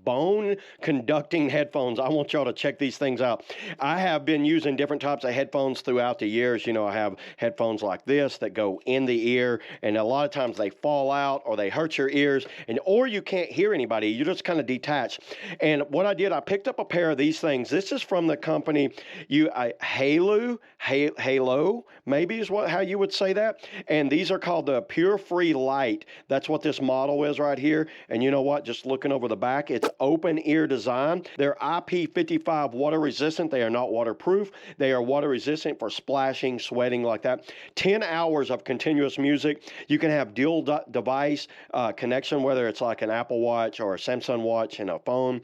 Bone conducting headphones. I want y'all to check these things out. I have been using different types of headphones throughout the years. You know, I have headphones like this that go in the ear, and a lot of times they fall out or they hurt your ears, or you can't hear anybody. You just kind of detach. And what I did, I picked up a pair of these things. This is from the company HAYLOU, maybe is how you would say that. And these are called the Purfree Lite. That's what this model is right here. And you know what? Just looking over the back, it's open ear design. They're IP55 water resistant. They are not waterproof. They are water resistant for splashing, sweating like that. 10 hours of continuous music. You can have dual device connection, whether it's like an Apple Watch or a Samsung Watch and a phone.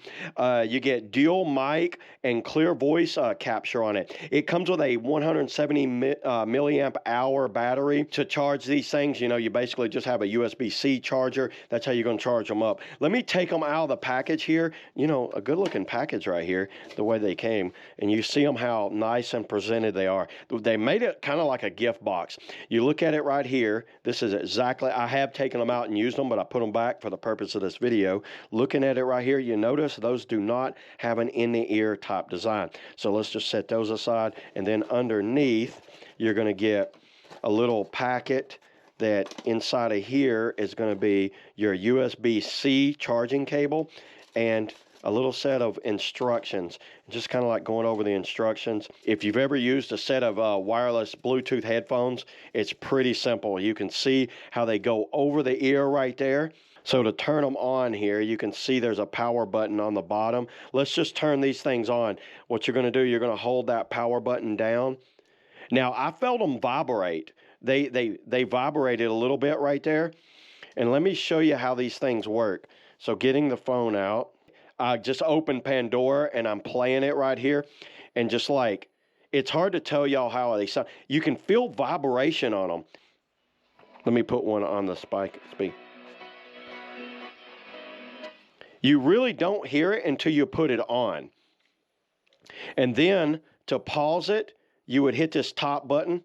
You get dual mic and clear voice capture on it. It comes with a 170 milliamp hour battery to charge these things. You know, you basically just have a USB-C charger. That's how you're going to charge them up. Let me take them out of the package here. You know, a good looking package right here, the way they came. And you see them how nice and presented they are. They made it kind of like a gift box. You look at it right here. This is exactly, I have taken them out and used them, but I put them back for the purpose of this video. Looking at it right here, you notice those do not have an in-the-ear type design. So let's just set those aside. And then underneath, you're going to get a little packet that inside of here is going to be your USB-C charging cable and a little set of instructions. Just kind of like going over the instructions. If you've ever used a set of wireless Bluetooth headphones, it's pretty simple. You can see how they go over the ear right there. So to turn them on here, you can see there's a power button on the bottom. Let's just turn these things on. What you're going to do, you're going to hold that power button down. Now, I felt them vibrate. They vibrated a little bit right there. And let me show you how these things work. So getting the phone out, I just opened Pandora and I'm playing it right here. And just like, it's hard to tell y'all how they sound. You can feel vibration on them. Let me put one on the speak. You really don't hear it until you put it on. And then to pause it, you would hit this top button.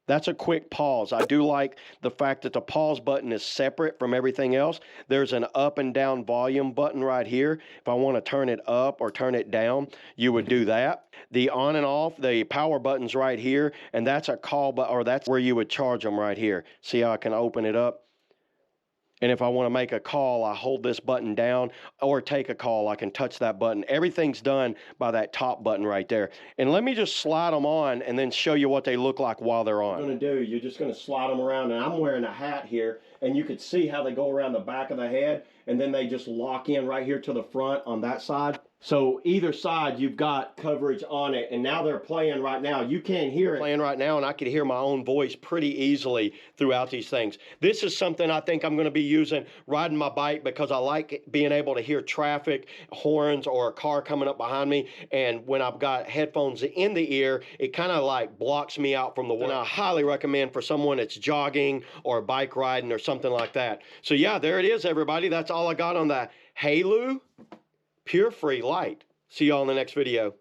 That's a quick pause. I do like the fact that the pause button is separate from everything else. There's an up and down volume button right here. If I want to turn it up or turn it down, you would do that. The on and off, the power button's right here, and that's a call button, or that's where you would charge them right here. See how I can open it up? And if I want to make a call, I hold this button down, or take a call, I can touch that button. Everything's done by that top button right there. And let me just slide them on and then show you what they look like while they're on. What you're going to do, you're just going to slide them around, and I'm wearing a hat here, and you can see how they go around the back of the head, and then they just lock in right here to the front on that side. So either side, you've got coverage on it, and now they're playing right now. You can't hear it playing right now, and I can hear my own voice pretty easily throughout these things. This is something I think I'm going to be using riding my bike, because I like being able to hear traffic, horns, or a car coming up behind me. And when I've got headphones in the ear, it kind of like blocks me out from the world. And I highly recommend for someone that's jogging or bike riding or something like that. So yeah, there it is, everybody. That's all I got on the HAYLOU Purfree Lite. See y'all in the next video.